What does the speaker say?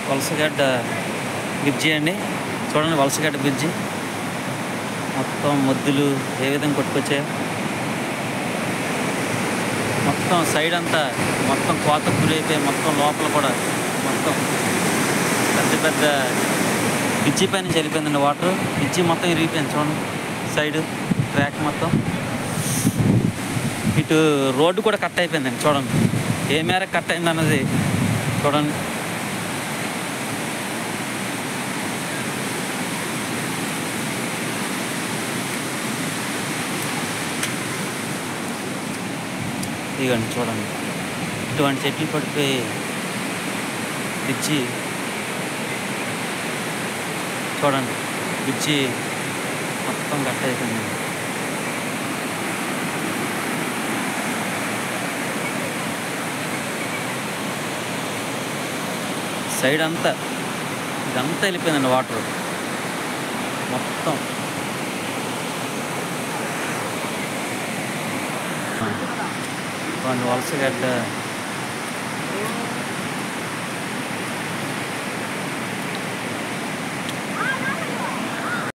వలసగడ్డ bridge అండి. చూడండి వలసగడ్డ bridge మొత్తం మొద్దులు ఏ విధంగా కొట్టుకొచ్చాయో. మొత్తం సైడ్ అంతా మొత్తం కోత గురైపోయి మొత్తం లోపల కూడా మొత్తం పెద్ద పెద్ద బ్రిడ్జి పైన వెళ్ళిపోయిందండి వాటర్. బ్రిడ్జి మొత్తం ఇరిగిపోయింది చూడండి. సైడ్ ట్రాక్ మొత్తం ఇటు రోడ్డు కూడా కట్ అయిపోయిందండి. చూడండి ఏ మేరకు కట్ అయింది అన్నది చూడండి. ఇదిగోండి చూడండి ఇటువంటి చెట్లు పడిపోయి బ్రిడ్జి చూడండి బ్రిడ్జి మొత్తం కట్ అయిపోయింది. సైడ్ అంతా ఇదంతా వెళ్ళిపోయిందండి వాటర్ మొత్తం. వలసగడ్డ